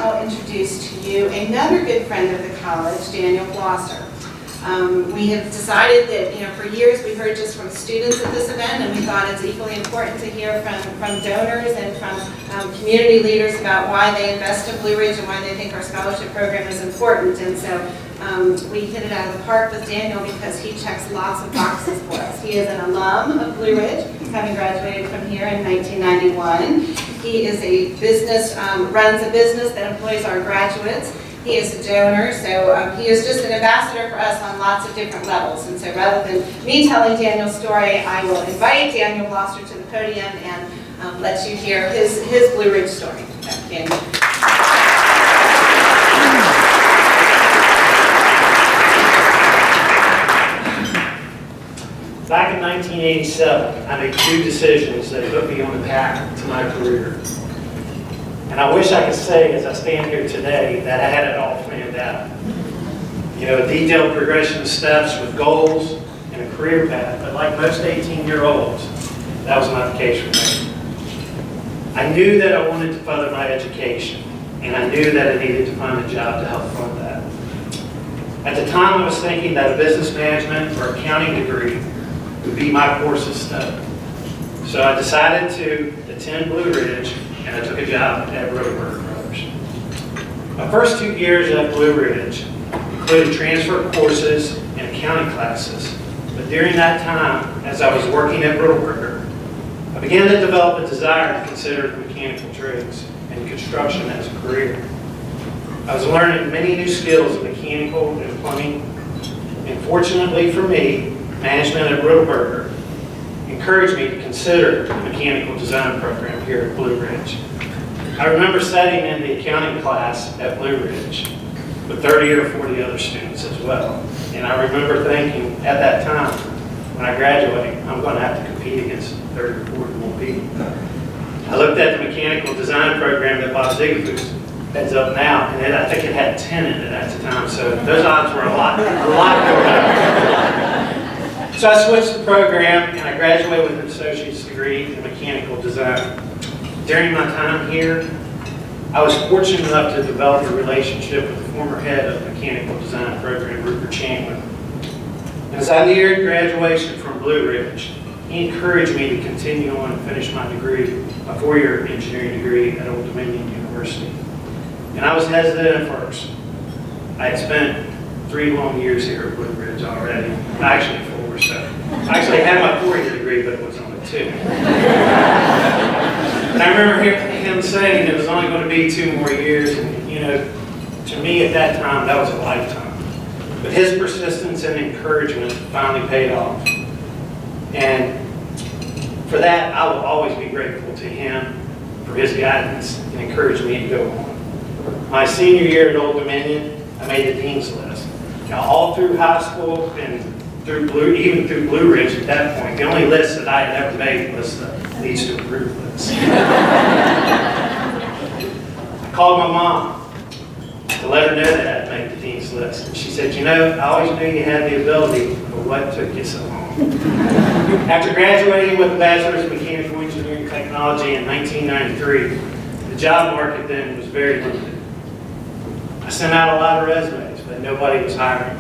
I'll introduce to you another good friend of the college, Daniel Blosser. We have decided that, for years we've heard just from students at this event, and we thought it's equally important to hear from donors and from community leaders about why they invest in Blue Ridge and why they think our scholarship program is important. And so we hit it out of the park with Daniel because he checks lots of boxes for us. He is an alum of Blue Ridge, having graduated from here in 1991. He is a business, runs a business that employs our graduates. He is a donor, so he is just an ambassador for us on lots of different levels. And so rather than me telling Daniel's story, I will invite Daniel Blosser to the podium and let you hear his Blue Ridge story. So, Daniel. Back in 1987, I made two decisions that put me on the path to my career. And I wish I could say, as I stand here today, that I had it all planned out. A detailed progression of steps with goals and a career path. But like most 18-year-olds, that was not the case for me. I knew that I wanted to further my education, and I knew that I needed to find a job to help fund that. At the time, I was thinking that a business management or accounting degree would be my course of study. So I decided to attend Blue Ridge, and I took a job at Rodenberg Brothers. My first 2 years at Blue Ridge included transfer courses and accounting classes. But during that time, as I was working at Rodenberg, I began to develop a desire to consider mechanical trades and construction as a career. I was learning many new skills in mechanical and plumbing, and fortunately for me, management at Rodenberg encouraged me to consider the mechanical design program here at Blue Ridge. I remember studying in the accounting class at Blue Ridge with 30 or 40 other students as well. And I remember thinking at that time, when I graduate, I'm going to have to compete against 30 or 40 more people. I looked at the mechanical design program that Bob Ziegler heads up now, and I think it had 10 in it at the time, so those odds were a lot more better. So I switched the program, and I graduated with an associate's degree in mechanical design. During my time here, I was fortunate enough to develop a relationship with the former head of the mechanical design program, Rupert Chandler. As I neared graduation from Blue Ridge, he encouraged me to continue on and finish my degree, a 4-year engineering degree at Old Dominion University. And I was hesitant at first. I had spent 3 long years here at Blue Ridge already, actually 4. So I actually had my 4-year degree, but it was only 2. And I remember him saying it was only going to be 2 more years, and to me at that time, that was a lifetime. But his persistence and encouragement finally paid off. And for that, I will always be grateful to him for his guidance and encouraging me to go on. My senior year at Old Dominion, I made the dean's list. All through high school and even through Blue Ridge at that point, the only list that I had ever made was the needs to improve list. I called my mom to let her know that I'd made the dean's list. And she said, I always knew you had the ability, but what took you so long? After graduating with a bachelor's in mechanical engineering technology in 1993, the job market then was very limited. I sent out a lot of resumes, but nobody was hiring.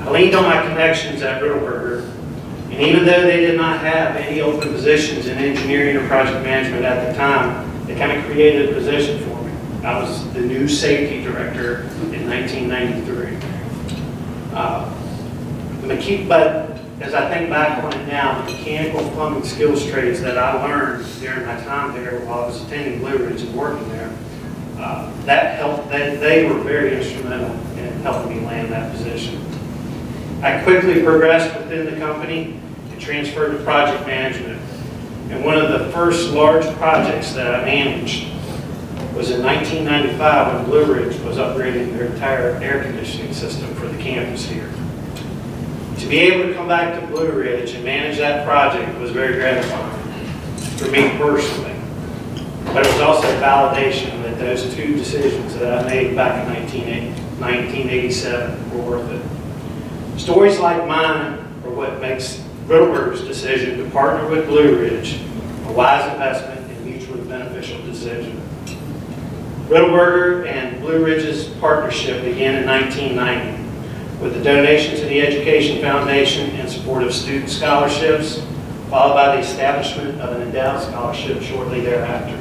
I leaned on my connections at Rodenberg, and even though they did not have any open positions in engineering or project management at the time, they kind of created a position for me. I was the new safety director in 1993. But as I think back on it now, the mechanical and plumbing skills trades that I learned during my time there while I was attending Blue Ridge and working there, that helped. They were very instrumental in helping me land that position. I quickly progressed within the company and transferred to project management. And one of the first large projects that I managed was in 1995 when Blue Ridge was upgrading their entire air conditioning system for the campus here. To be able to come back to Blue Ridge and manage that project was very gratifying for me personally. But it was also validation that those 2 decisions that I made back in 1987 were worth it. Stories like mine are what makes Rodenberg's decision to partner with Blue Ridge a wise investment and mutually beneficial decision. Riddleberger and Blue Ridge's partnership began in 1990 with a donation to the Education Foundation in support of student scholarships, followed by the establishment of an endowed scholarship shortly thereafter.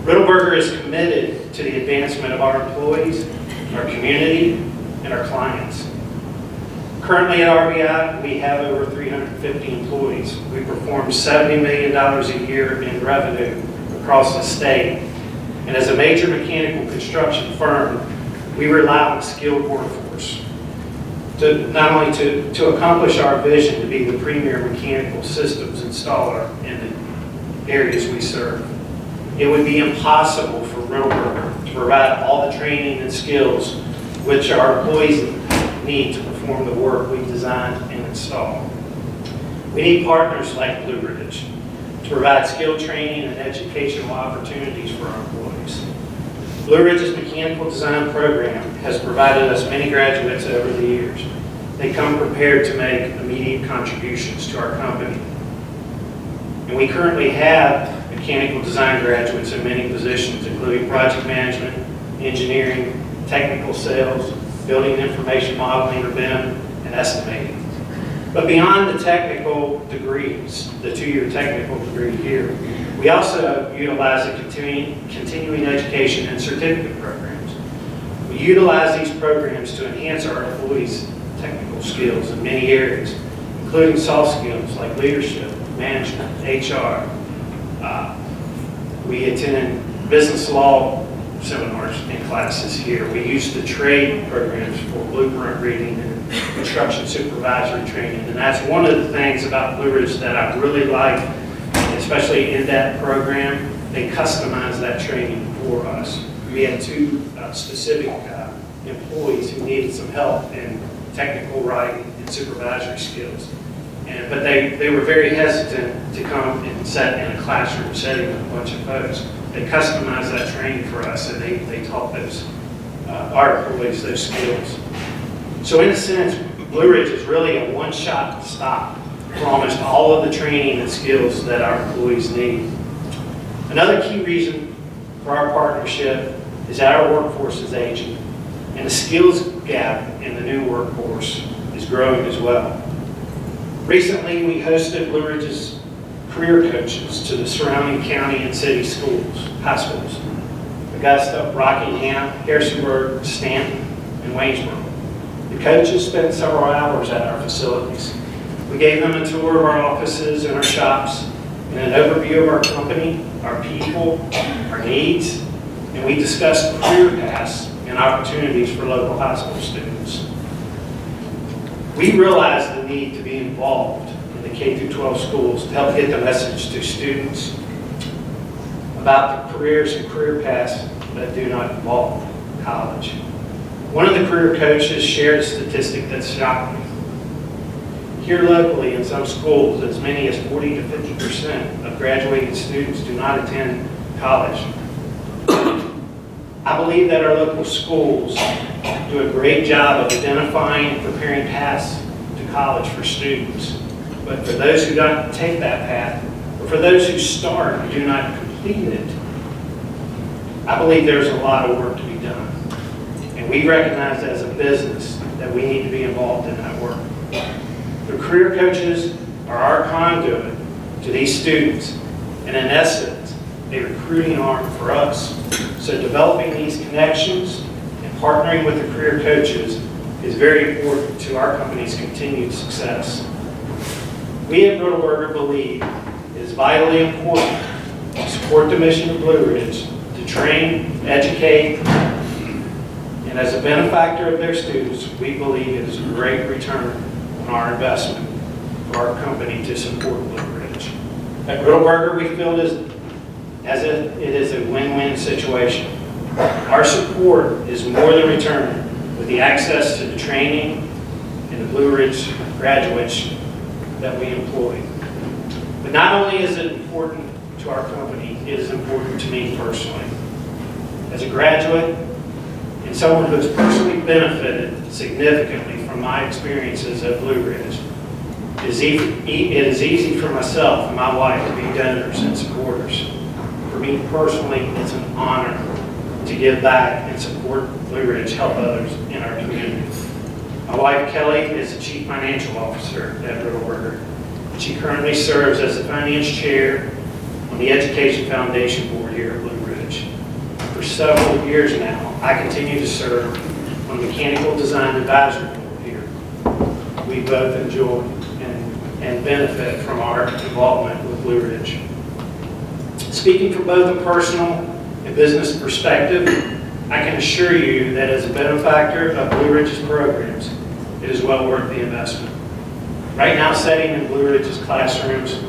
Riddleberger is committed to the advancement of our employees, our community, and our clients. Currently at RBI, we have over 350 employees. We perform $70 million a year in revenue across the state. And as a major mechanical construction firm, we rely on a skilled workforce to not only to accomplish our vision to be the premier mechanical systems installer in the areas we serve. It would be impossible for Riddleberger to provide all the training and skills which our employees need to perform the work we design and install. We need partners like Blue Ridge to provide skill training and educational opportunities for our employees. Blue Ridge's mechanical design program has provided us many graduates over the years. They come prepared to make immediate contributions to our company. And we currently have mechanical design graduates in many positions, including project management, engineering, technical sales, building information modeling or BIM, and estimating. But beyond the technical degrees, the 2-year technical degree here, we also utilize the continuing education and certificate programs. We utilize these programs to enhance our employees' technical skills in many areas, including soft skills like leadership, management, HR. We attend business law seminars and classes here. We use the trade programs for blueprint reading and construction supervisory training. And that's one of the things about Blue Ridge that I really like, especially in that program. They customize that training for us. We had 2 specific employees who needed some help in technical writing and supervisory skills. But they were very hesitant to come and sit in a classroom setting with a bunch of folks. They customized that training for us, and they taught those our employees those skills. So in a sense, Blue Ridge is really a one-shop stop for almost all of the training and skills that our employees need. Another key reason for our partnership is that our workforce is aging, and the skills gap in the new workforce is growing as well. Recently, we hosted Blue Ridge's career coaches to the surrounding county and city schools, high schools, Augusta, Rockingham, Harrisonburg, Stanton, and Waynesboro. The coaches spent several hours at our facilities. We gave them a tour of our offices and our shops, and an overview of our company, our people, our needs, and we discussed career paths and opportunities for local high school students. We realized the need to be involved in the K-12 schools to help get the message to students about the careers and career paths that do not involve college. One of the career coaches shared a statistic that shocked me. Here locally in some schools, as many as 40 to 50% of graduating students do not attend college. I believe that our local schools do a great job of identifying and preparing paths to college for students. But for those who don't take that path, or for those who start and do not complete it, I believe there's a lot of work to be done. And we recognize as a business that we need to be involved in that work. The career coaches are our conduit to these students, and in essence, a recruiting arm for us. So developing these connections and partnering with the career coaches is very important to our company's continued success. We at Riddleberger believe it is vitally important to support the mission of Blue Ridge, to train, educate, and as a benefactor of their students, we believe it is a great return on our investment for our company to support Blue Ridge. At Riddleberger, we feel as if it is a win-win situation. Our support is more than returned with the access to the training and the Blue Ridge graduates that we employ. But not only is it important to our company, it is important to me personally. As a graduate and someone who has personally benefited significantly from my experiences at Blue Ridge, it is easy for myself and my wife to be donors and supporters. For me personally, it's an honor give back and support Blue Ridge, help others in our community. My wife Kelly is the Chief Financial Officer at Riddleberger. She currently serves as the Finance Chair on the Education Foundation Board here at Blue Ridge. For several years now, I continue to serve on the Mechanical Design Advisory Board here. We both enjoy and benefit from our involvement with Blue Ridge. Speaking from both a personal and business perspective, I can assure you that as a benefactor of Blue Ridge's programs, it is well worth the investment. Right now, sitting in Blue Ridge's classrooms,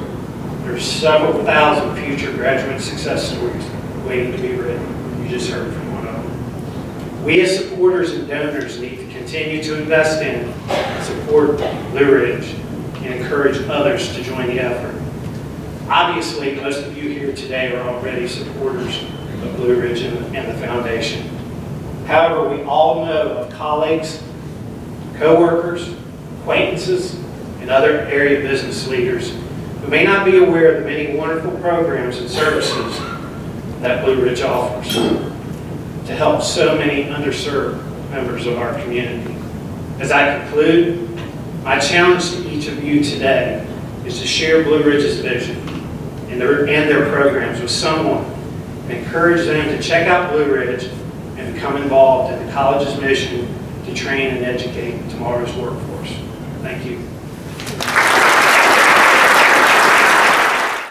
there are several thousand future graduate success stories waiting to be written. You just heard from one of them. We as supporters and donors need to continue to invest in and support Blue Ridge and encourage others to join the effort. Obviously, most of you here today are already supporters of Blue Ridge and the foundation. However, we all know of colleagues, co-workers, acquaintances, and other area business leaders who may not be aware of the many wonderful programs and services that Blue Ridge offers to help so many underserved members of our community. As I conclude, my challenge to each of you today is to share Blue Ridge's vision and their programs with someone and encourage them to check out Blue Ridge and become involved in the college's mission to train and educate tomorrow's workforce. Thank you.